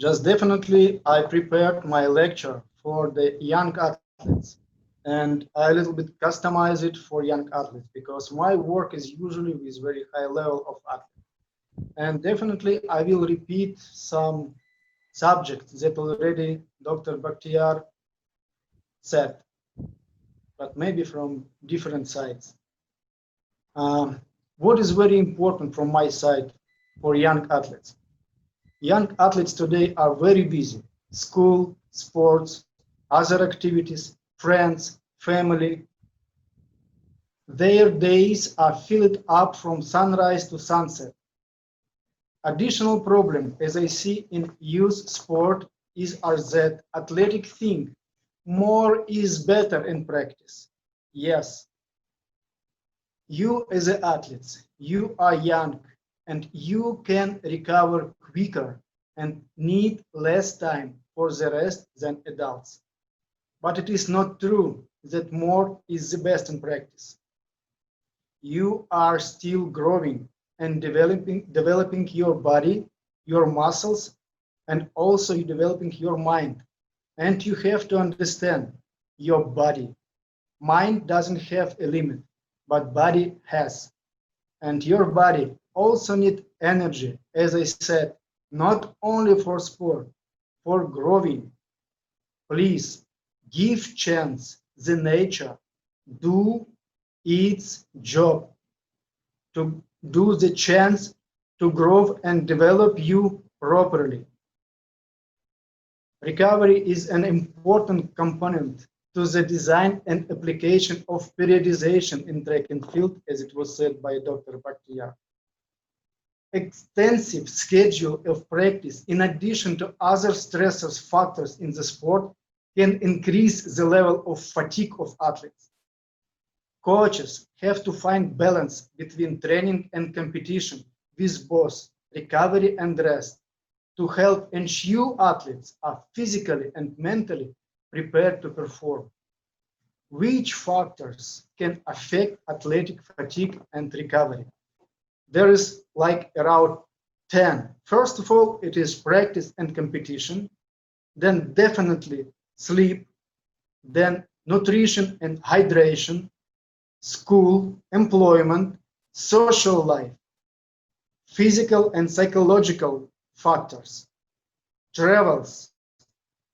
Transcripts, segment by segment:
Just definitely, I prepared my lecture for the young athletes, and I a little bit customize it for young athletes because my work is usually with very high level of athletes. And definitely, I will repeat some subjects that already Dr. Bakhtiar said, but maybe from different sides. What is very important from my side for young athletes? Young athletes today are very busy. School, sports, other activities, friends, family. Their days are filled up from sunrise to sunset. Additional problem, as I see in youth sport, is are that athletic think more is better in practice. Yes, you as an athlete, you are young and you can recover quicker and need less time for the rest than adults. But it is not true that more is the best in practice. You are still growing and developing your body, your muscles, and also you developing your mind. And you have to understand your body. Mind doesn't have a limit, but body has. And your body also need energy, as I said, not only for sport, for growing. Please give chance the nature, do its job to do the chance to grow and develop you properly. Recovery is an important component to the design and application of periodization in track and field, as it was said by Dr. Bhatia. Extensive schedule of practice, in addition to other stressors factors in the sport, can increase the level of fatigue of athletes. Coaches have to find balance between training and competition with both recovery and rest to help ensure athletes are physically and mentally prepared to perform. Which factors can affect athletic fatigue and recovery? There is like around 10. First of all, it is practice and competition, then definitely sleep, then nutrition and hydration, school, employment, social life, physical and psychological factors, travels,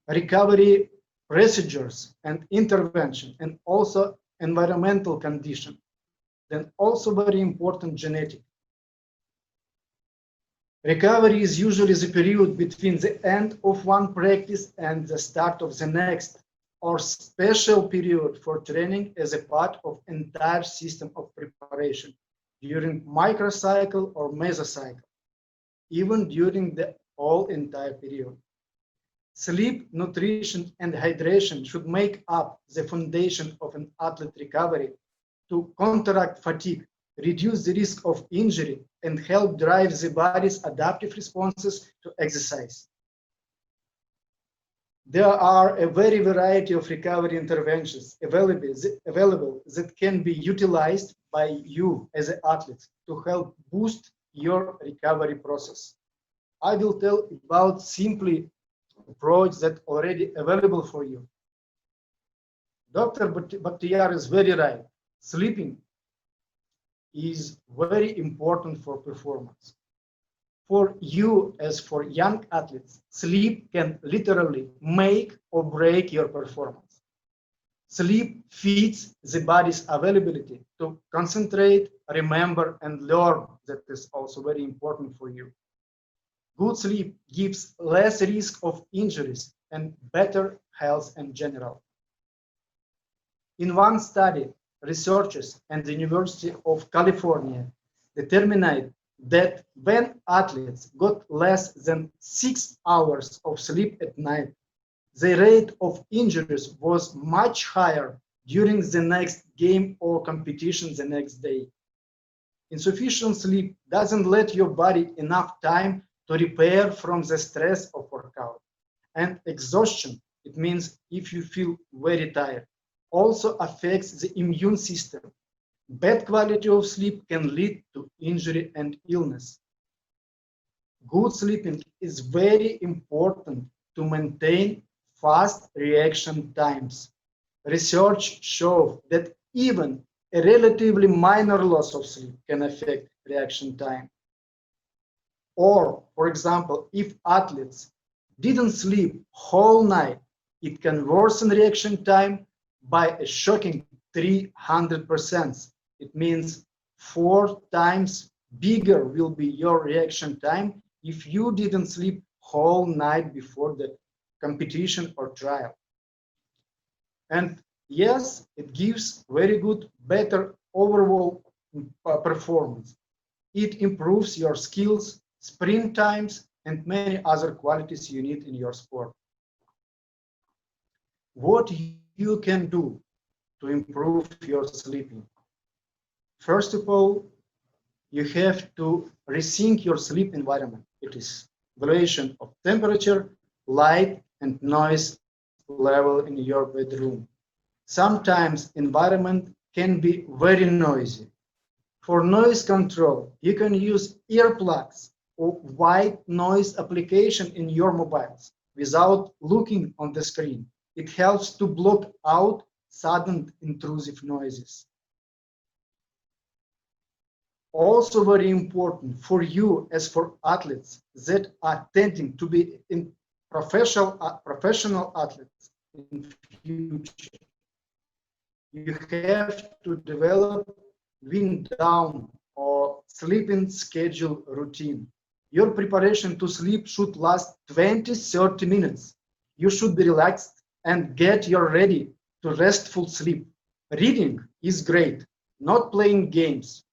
recovery procedures and intervention, and also environmental condition. Then also very important genetic. Recovery is usually the period between the end of one practice and the start of the next, or special period for training as a part of entire system of preparation during microcycle or mesocycle, even during the whole entire period. Sleep, nutrition, and hydration should make up the foundation of an athlete recovery to counteract fatigue, reduce the risk of injury, and help drive the body's adaptive responses to exercise. There are a very variety of recovery interventions available that can be utilized by you as an athlete to help boost your recovery process. I will tell about simply approach that already available for you. Dr. Bakhtiar is very right. Sleeping is very important for performance. For you as for young athletes, sleep can literally make or break your performance. Sleep feeds the body's availability to concentrate, remember, and learn. That is also very important for you. Good sleep gives less risk of injuries and better health in general. In one study, researchers at the University of California determined that when athletes got less than 6 hours of sleep at night, the rate of injuries was much higher during the next game or competition the next day. Insufficient sleep doesn't let your body enough time to repair from the stress of workout. And exhaustion, it means if you feel very tired, also affects the immune system. Bad quality of sleep can lead to injury and illness. good sleeping is very important to maintain fast reaction times. Research shows that even a relatively minor loss of sleep can affect reaction time. Or, for example, if athletes didn't sleep whole night, it can worsen reaction time by a shocking 300%. It means 4 times bigger will be your reaction time if you didn't sleep whole night before the competition or trial. And yes, it gives very good, better overall performance. It improves your skills, sprint times, and many other qualities you need in your sport. What you can do to improve your sleeping? First of all, you have to rethink your sleep environment. It is evaluation of temperature, light, and noise level in your bedroom. Sometimes environment can be very noisy. For noise control, you can use earplugs or white noise application in your mobiles without looking on the screen. It helps to block out sudden intrusive noises. Also very important for you as for athletes that are tending to be in professional athletes in future. You have to develop wind down or sleeping schedule routine. Your preparation to sleep should last 20-30 minutes. You should be relaxed and get you ready to restful sleep. Reading is great, not playing games,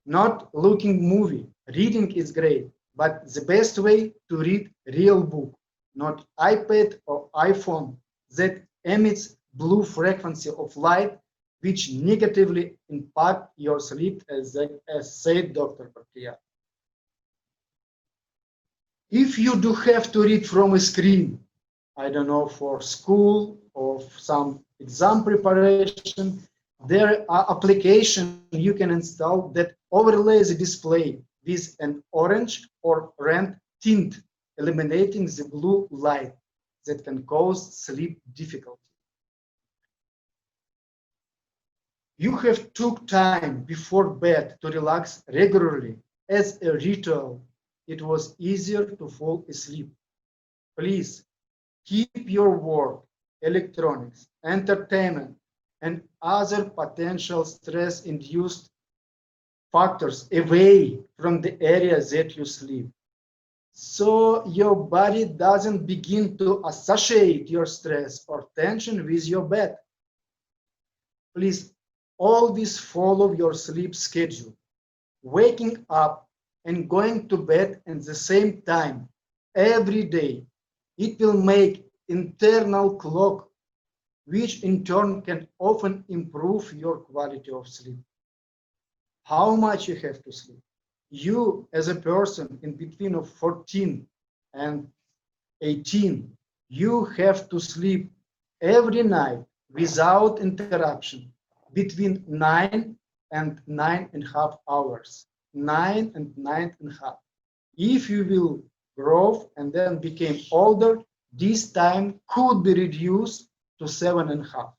not looking movie. Reading is great, but the best way to read real book, not iPad or iPhone that emits blue frequency of light which negatively impact your sleep, as said Dr. Patia. If you do have to read from a screen, I don't know, for school or some exam preparation, there are applications you can install that overlay the display with an orange or red tint, eliminating the blue light that can cause sleep difficulty. You have took time before bed to relax regularly as a ritual. It was easier to fall asleep. Please keep your work, electronics, entertainment, and other potential stress-induced factors away from the area that you sleep, so your body doesn't begin to associate your stress or tension with your bed. Please always follow your sleep schedule. Waking up and going to bed at the same time every day. It will make internal clock, which in turn can often improve your quality of sleep. How much you have to sleep? You as a person in between of 14 and 18, you have to sleep every night without interruption between 9 and 9.5 hours. 9 and 9.5. If you will grow and then become older, this time could be reduced to 7.5.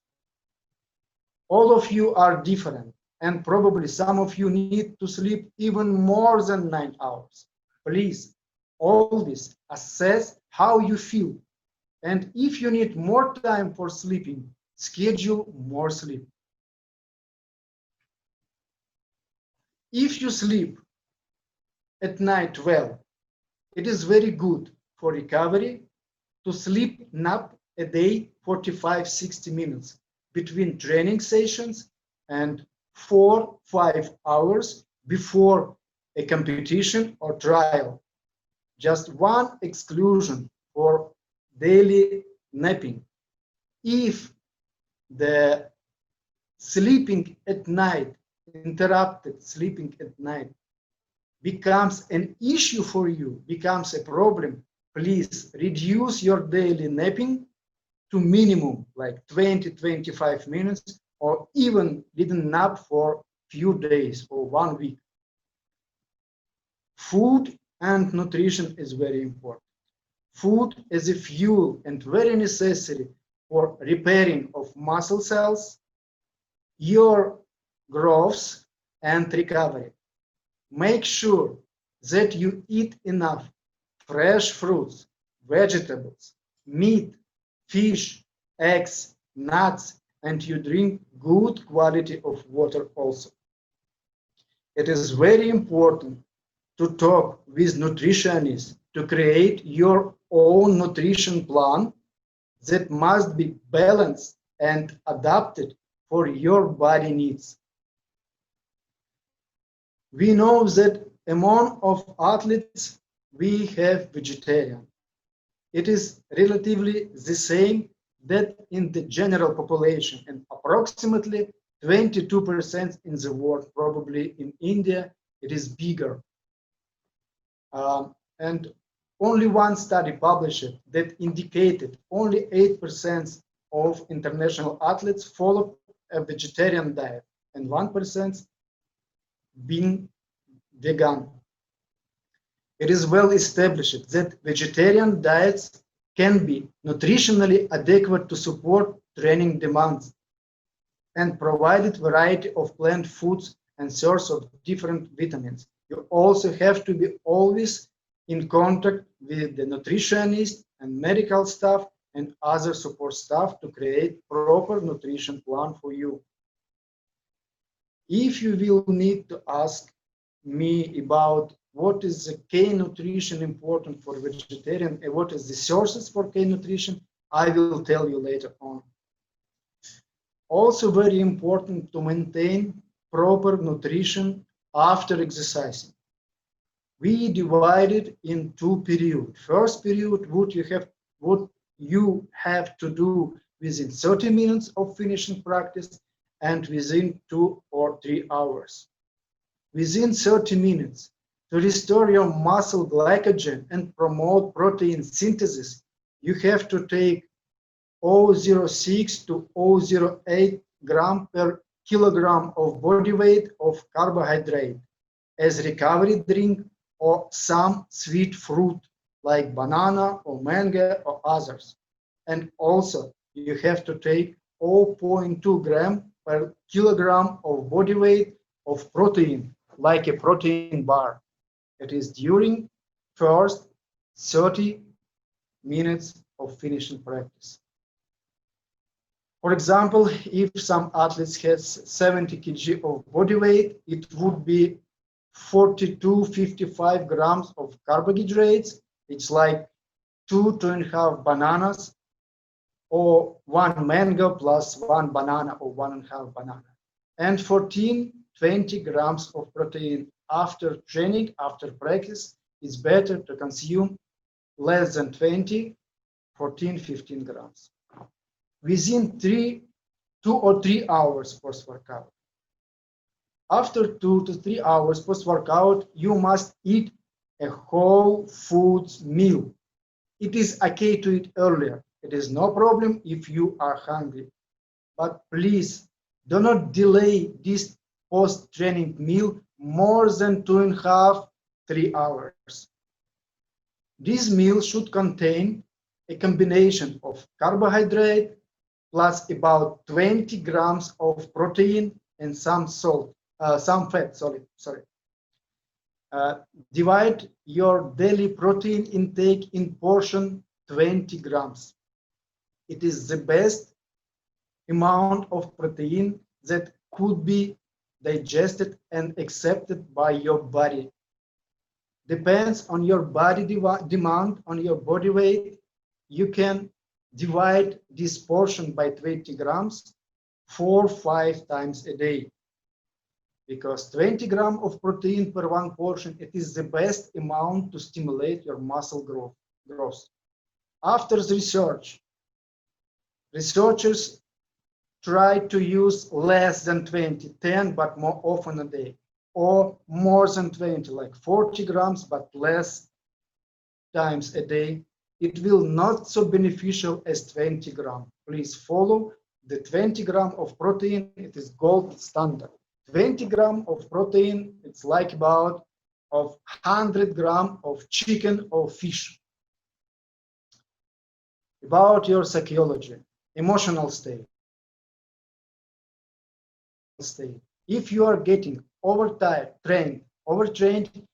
All of you are different, and probably some of you need to sleep even more than 9 hours. Please always assess how you feel, and if you need more time for sleeping, schedule more sleep. If you sleep at night well, it is very good for recovery to sleep nap a day 45-60 minutes between training sessions and 4-5 hours before a competition or trial. Just one exclusion for daily napping. If the sleeping at night, interrupted sleeping at night, becomes an issue for you, becomes a problem, please reduce your daily napping to minimum like 20-25 minutes, or even didn't nap for few days or 1 week. Food and nutrition is very important. Food is a fuel and very necessary for repairing of muscle cells, your growth and recovery. Make sure that you eat enough fresh fruits, vegetables, meat, fish, eggs, nuts, and you drink good quality of water also. It is very important to talk with nutritionists to create your own nutrition plan that must be balanced and adapted for your body needs. We know that among of athletes we have vegetarian. It is relatively the same that in the general population, and approximately 22% in the world, probably in India it is bigger. And only one study published that indicated only 8% of international athletes follow a vegetarian diet and 1% being vegan. It is well established that vegetarian diets can be nutritionally adequate to support training demands and provided variety of plant foods and source of different vitamins. You also have to be always in contact with the nutritionist and medical staff and other support staff to create proper nutrition plan for you. If you will need to ask me about what is the K nutrition important for vegetarian and what is the sources for K nutrition, I will tell you later on. Also very important to maintain proper nutrition after exercising. We divided in two periods. First period, what you have to do within 30 minutes of finishing practice and within 2 or 3 hours. Within 30 minutes, to restore your muscle glycogen and promote protein synthesis, you have to take 0.06 to 0.08 gram per kilogram of body weight of carbohydrate as recovery drink or some sweet fruit like banana or mango or others. And also you have to take 0.2 gram per kilogram of body weight of protein like a protein bar. It is during first 30 minutes of finishing practice. For example, if some athletes has 70 kg of body weight, it would be 42-55 grams of carbohydrates. It's like 2.5 bananas or 1 mango plus 1 banana or 1.5 banana. And 14-20 grams of protein. After training, after practice, it's better to consume less than 20, 14-15 grams. Within 2 or 3 hours post-workout. After 2 to 3 hours post-workout, you must eat a whole foods meal. It is okay to eat earlier. It is no problem if you are hungry. But please do not delay this post-training meal more than 2.5-3 hours. This meal should contain a combination of carbohydrate plus about 20 grams of protein and some fat. Divide your daily protein intake in portion 20 grams. It is the best amount of protein that could be digested and accepted by your body. Depends on your body demand, on your body weight. You can divide this portion by 20 grams 4-5 times a day. Because 20 grams of protein per one portion, it is the best amount to stimulate your muscle growth. After the research, researchers try to use less than 20, 10, but more often a day, or more than 20, like 40 grams, but less times a day. It will not so beneficial as 20 grams. Please follow the 20 grams of protein. It is gold standard. 20 grams of protein, it's like about of 100 grams of chicken or fish. About your psychology, emotional state. If you are getting overtrained,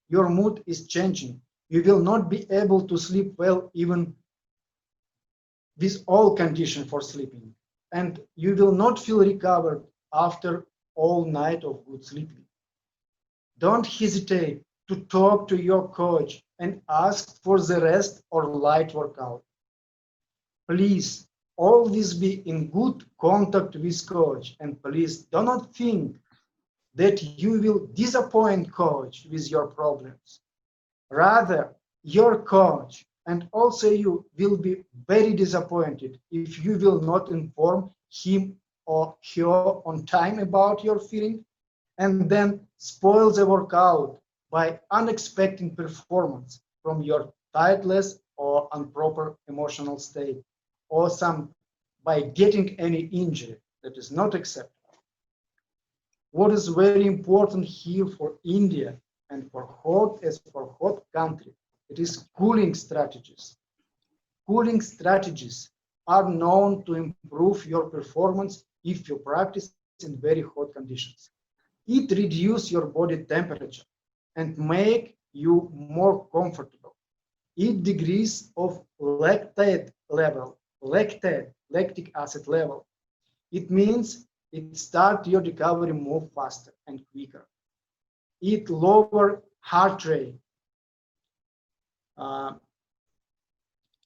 your mood is changing. You will not be able to sleep well even with all conditions for sleeping. And you will not feel recovered after all night of good sleeping. Don't hesitate to talk to your coach and ask for the rest or light workout. Please always be in good contact with coach, and please do not think that you will disappoint coach with your problems. Rather, your coach and also you will be very disappointed if you will not inform him or her on time about your feeling and then spoil the workout by unexpected performance from your tiredness or improper emotional state, or some by getting any injury that is not acceptable. What is very important here for India and for hot country, it is cooling strategies. Cooling strategies are known to improve your performance if you practice in very hot conditions. It reduces your body temperature and make you more comfortable. It decreases of lactate level, lactic acid level. It means it starts your recovery more faster and quicker. It lower heart rate.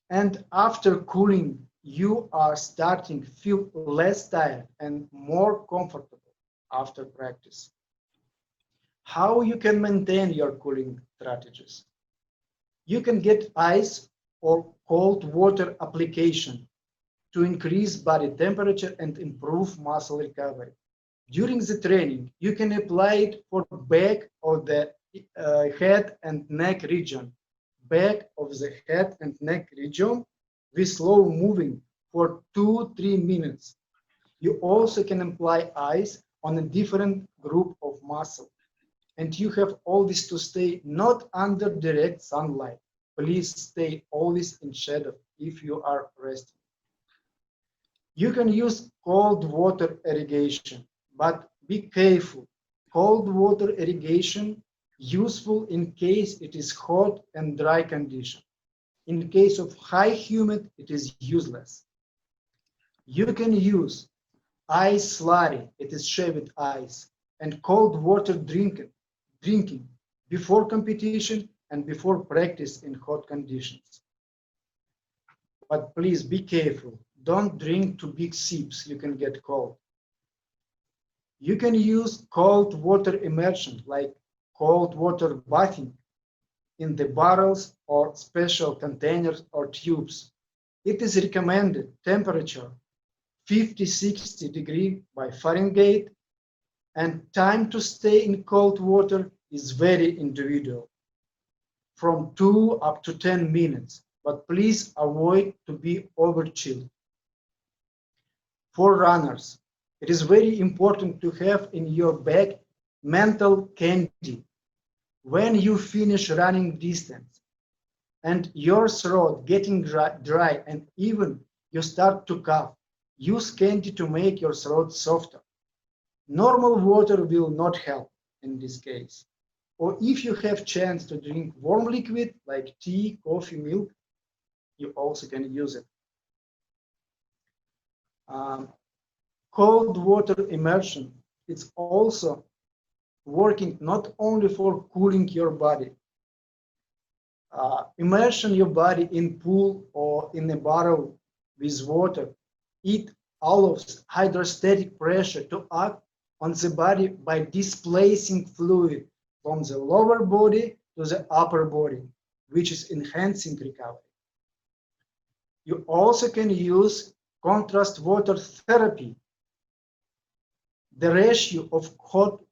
And after cooling, you are starting to feel less tired and more comfortable after practice. How you can maintain your cooling strategies? You can get ice or cold water application to increase body temperature and improve muscle recovery. During the training, you can apply it for back of the head and neck region, back of the head and neck region with slow moving for 2-3 minutes. You also can apply ice on a different group of muscle. And you have always to stay not under direct sunlight. Please stay always in shadow if you are resting. You can use cold water irrigation, but be careful. Cold water irrigation useful in case it is hot and dry condition. In case of high humid, it is useless. You can use ice slurry, it is shaved ice, and cold water drinking before competition and before practice in hot conditions. But please be careful. Don't drink too big sips, you can get cold. You can use cold water immersion, like cold water bathing in the barrels or special containers or tubes. It is recommended temperature 50-60 degrees by Fahrenheit, and time to stay in cold water is very individual, from 2 up to 10 minutes, but please avoid to be over chilled. For runners, it is very important to have in your bag mental candy. When you finish running distance and your throat getting dry and even you start to cough, use candy to make your throat softer. Normal water will not help in this case. Or if you have chance to drink warm liquid like tea, coffee, milk, you also can use it. Cold water immersion, it's also working not only for cooling your body. Immersion your body in pool or in a barrel with water. It allows hydrostatic pressure to act on the body by displacing fluid from the lower body to the upper body, which is enhancing recovery. You also can use contrast water therapy. The ratio of cold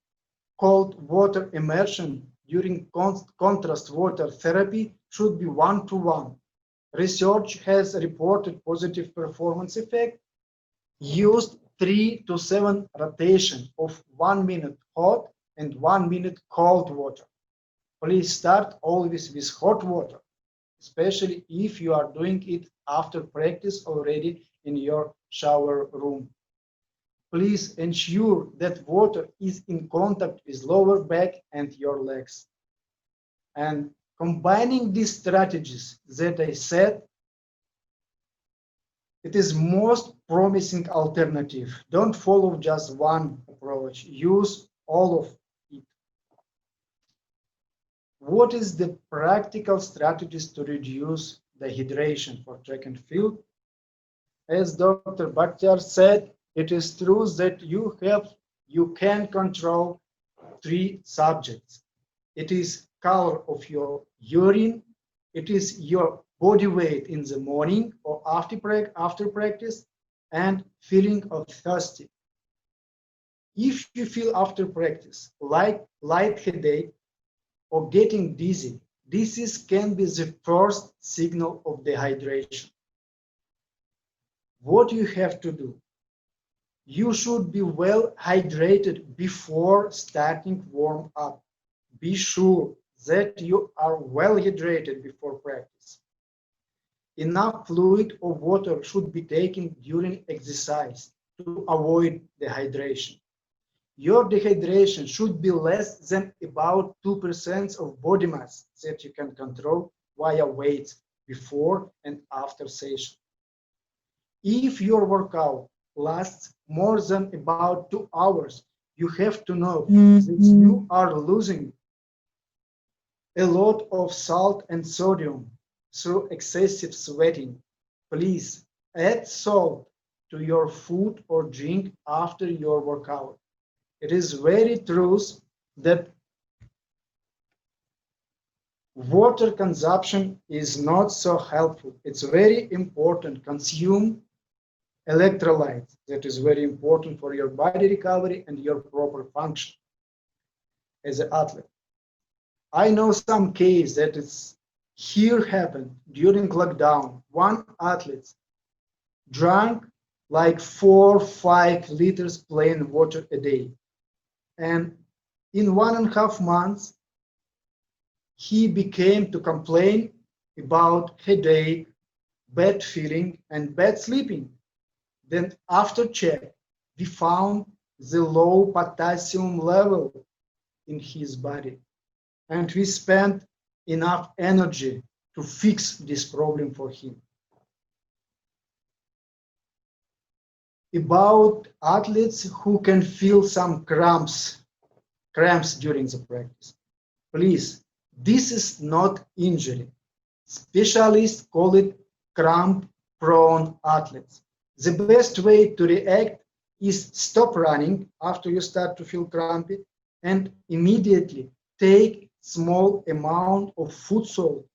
water immersion during contrast water therapy should be 1:1. Research has reported positive performance effect. Used 3 to 7 rotation of 1 minute hot and 1 minute cold water. Please start always with hot water, especially if you are doing it after practice already in your shower room. Please ensure that water is in contact with lower back and your legs. And combining these strategies that I said, it is most promising alternative. Don't follow just one approach. Use all of it. What is the practical strategies to reduce dehydration for track and field? As Dr. Bakhtiar said, it is true that you can control three subjects. It is color of your urine, it is your body weight in the morning or after practice, and feeling of thirsty. If you feel after practice like light headache or getting dizzy, can be the first signal of dehydration. What you have to do? You should be well hydrated before starting warm up. Be sure that you are well hydrated before practice. Enough fluid or water should be taken during exercise to avoid dehydration. Your dehydration should be less than about 2% of body mass that you can control via weights before and after session. If your workout lasts more than about 2 hours, you have to know that you are losing a lot of salt and sodium through excessive sweating. Please add salt to your food or drink after your workout. It is very true that water consumption is not so helpful. It's very important. Consume electrolytes. That is very important for your body recovery and your proper function as an athlete. I know some case that it's here happened during lockdown. One athlete drank like 4 or 5 liters plain water a day. And in 1.5 months, he became to complain about headache, bad feeling, and bad sleeping. Then after check, we found the low potassium level in his body. And we spent enough energy to fix this problem for him. About athletes who can feel some cramps during the practice. Please, this is not injury. Specialists call it cramp-prone athletes. The best way to react is stop running after you start to feel crampy and immediately take small amount of food salt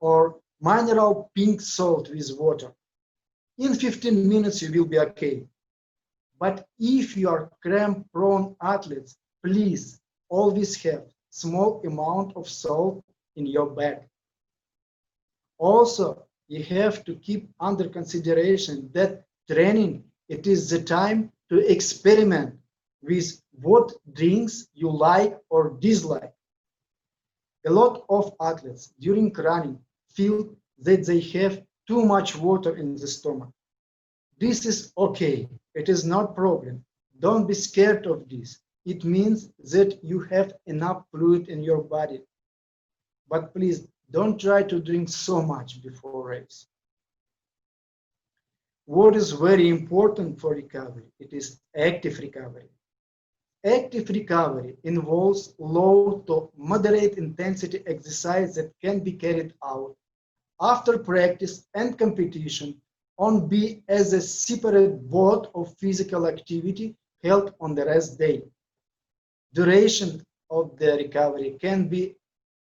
or mineral pink salt with water. In 15 minutes, you will be okay. But if you are cramp-prone athletes, please always have small amount of salt in your bag. Also, you have to keep under consideration that training, it is the time to experiment with what drinks you like or dislike. A lot of athletes during running feel that they have too much water in the stomach. This is okay. It is not a problem. Don't be scared of this. It means that you have enough fluid in your body. But please don't try to drink so much before race. What is very important for recovery? It is active recovery. Active recovery involves low to moderate intensity exercise that can be carried out after practice and competition on B as a separate board of physical activity held on the rest day. Duration of the recovery can be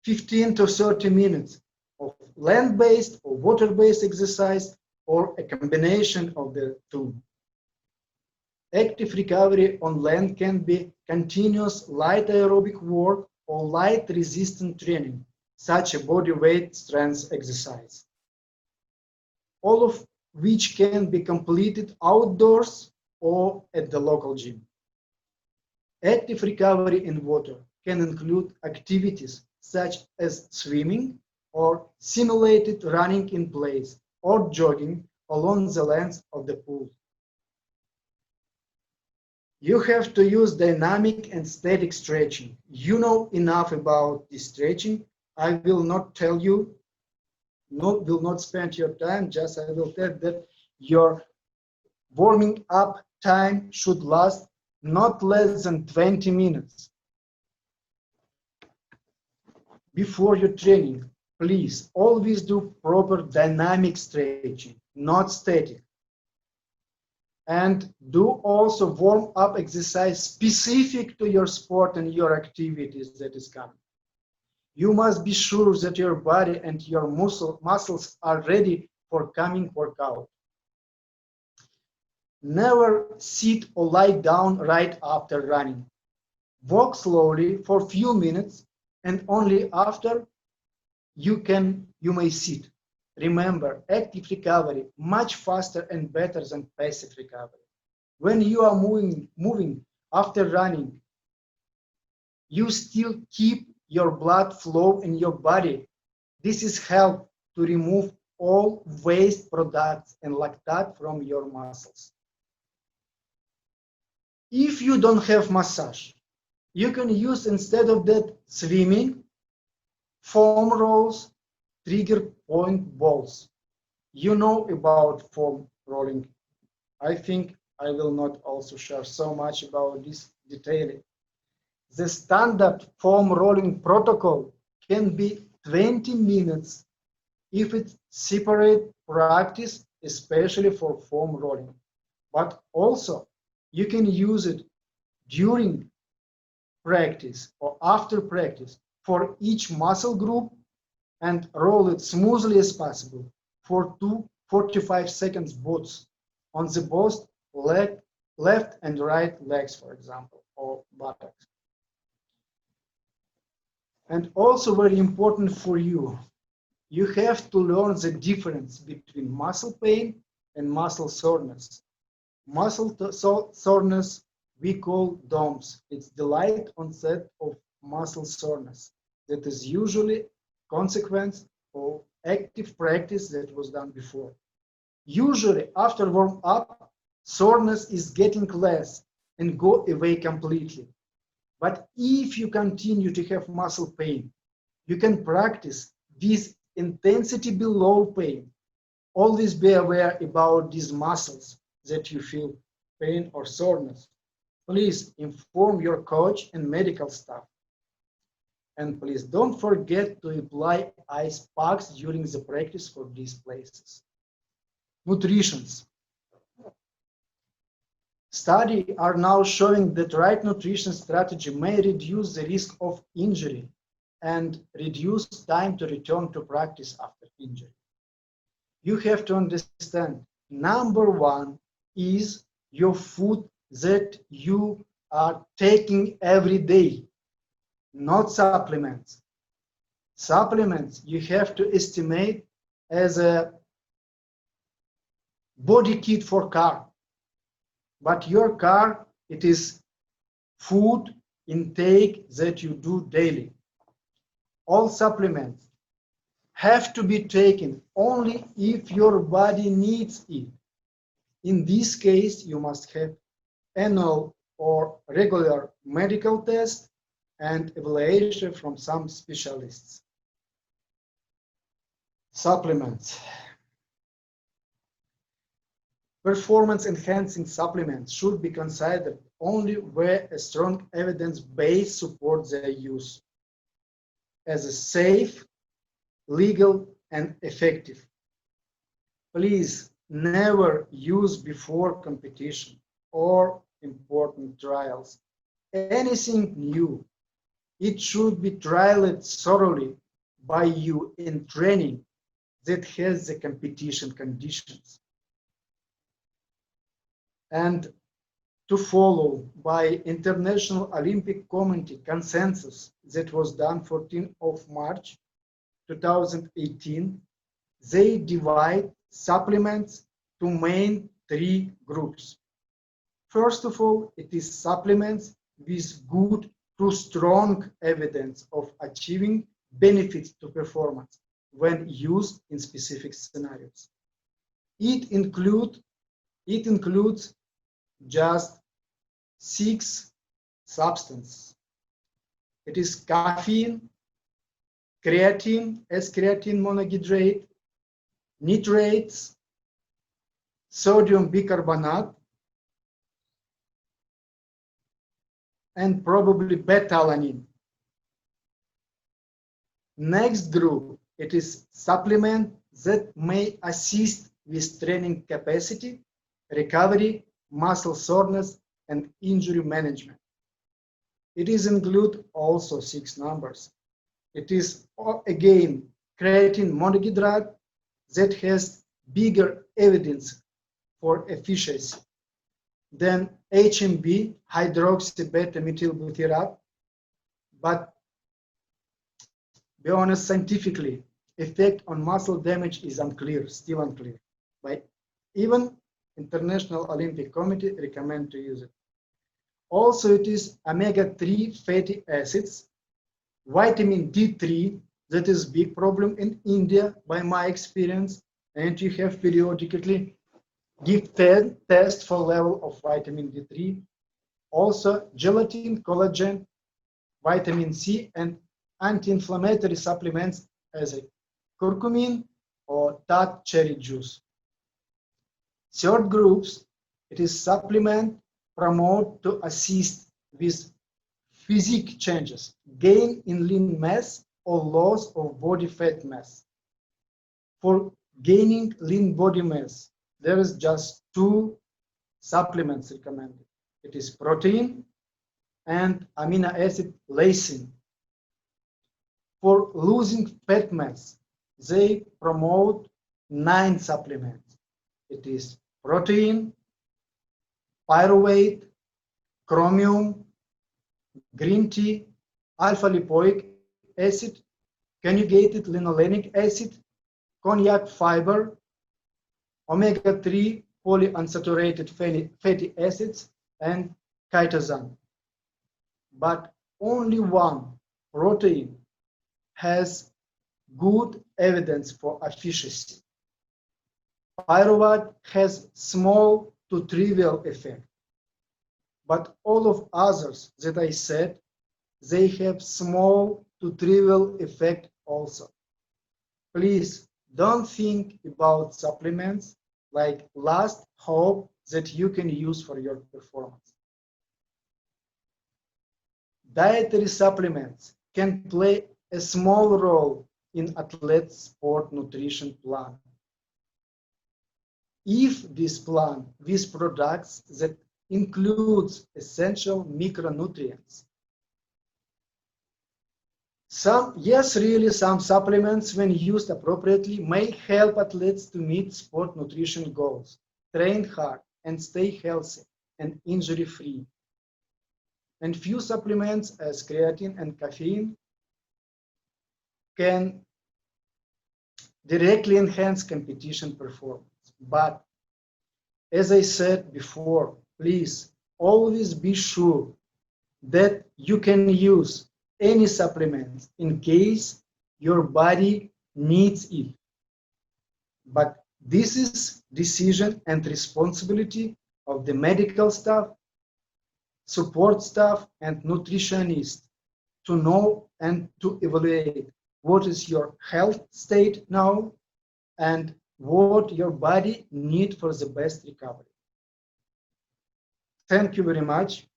15 to 30 minutes of land-based or water-based exercise or a combination of the two. Active recovery on land can be continuous light aerobic work or light resistant training, such as body weight strength exercise, all of which can be completed outdoors or at the local gym. Active recovery in water can include activities such as swimming or simulated running in place or jogging along the length of the pool. You have to use dynamic and static stretching. You know enough about this stretching. I will not tell you, will not spend your time, just I will tell that your warming up time should last not less than 20 minutes. Before your training, please always do proper dynamic stretching, not static. And do also warm up exercise specific to your sport and your activities that is coming. You must be sure that your body and your muscles are ready for coming workout. Never sit or lie down right after running. Walk slowly for a few minutes and only after you may sit. Remember, active recovery much faster and better than passive recovery. When you are moving after running, you still keep your blood flow in your body. This is help to remove all waste products and lactate from your muscles. If you don't have massage, you can use instead of that swimming, foam rolls, trigger point balls. You know about foam rolling. I think I will not also share so much about this detailing. The standard foam rolling protocol can be 20 minutes if it's separate practice, especially for foam rolling. But also you can use it during practice or after practice for each muscle group and roll it smoothly as possible for 45 seconds both on the both left and right legs, for example, or buttocks. And also very important for you, you have to learn the difference between muscle pain and muscle soreness. Muscle soreness we call DOMS. It's the light onset of muscle soreness that is usually consequence of active practice that was done before. Usually after warm up, soreness is getting less and go away completely. But if you continue to have muscle pain, you can practice this intensity below pain. Always be aware about these muscles that you feel pain or soreness. Please inform your coach and medical staff. And please don't forget to apply ice packs during the practice for these places. Nutrition. Studies are now showing that right nutrition strategy may reduce the risk of injury and reduce time to return to practice after injury. You have to understand, number one is your food that you are taking every day, not supplements. Supplements you have to estimate as a body kit for car. But your car, it is food intake that you do daily. All supplements have to be taken only if your body needs it. In this case, you must have annual or regular medical test and evaluation from some specialists. Supplements. Performance-enhancing supplements should be considered only where a strong evidence base supports their use as a safe, legal, and effective. Please never use before competition or important trials anything new. It should be trialed thoroughly by you in training that has the competition conditions. And to follow by International Olympic Committee consensus that was done 14th of March 2018, they divide supplements to main three groups. First of all, it is supplements with good to strong evidence of achieving benefits to performance when used in specific scenarios. It includes just 6 substances. It is caffeine, creatine, S-creatine monohydrate, nitrates, sodium bicarbonate, and probably beta-alanine. Next group, it is supplement that may assist with training capacity, recovery, muscle soreness, and injury management. It is include also 6 numbers. It is again creatine monohydrate that has bigger evidence for efficacy than HMB, hydroxybeta-methylbutyrate, but be honest, scientifically, effect on muscle damage is unclear, still unclear. But even International Olympic Committee recommend to use it. Also, it is omega-3 fatty acids, vitamin D3, that is big problem in India by my experience, and you have periodically give test for level of vitamin D3. Also, gelatin, collagen, vitamin C, and anti-inflammatory supplements as a curcumin or tart cherry juice. Third groups, it is supplement promote to assist with physique changes, gain in lean mass or loss of body fat mass. For gaining lean body mass, there is just 2 supplements recommended. It is protein and amino acid lysine. For losing fat mass, they promote 9 supplements. It is protein, pyruvate, chromium, green tea, alpha-lipoic acid, conjugated linolenic acid, cognac fiber, omega-3 polyunsaturated fatty acids, and chitosan. But only one, protein, has good evidence for efficacy. Pyruvate has small to trivial effect, but all of others that I said, they have small to trivial effect also. Please don't think about supplements like last hope that you can use for your performance. Dietary supplements can play a small role in athlete's sport nutrition plan. If this plan with products that includes essential micronutrients. Some supplements, when used appropriately, may help athletes to meet sport nutrition goals, train hard, and stay healthy and injury-free. And few supplements, as creatine and caffeine, can directly enhance competition performance. But as I said before, please always be sure that you can use any supplements in case your body needs it. But this is decision and responsibility of the medical staff, support staff, and nutritionists to know and to evaluate what is your health state now and what your body needs for the best recovery. Thank you very much.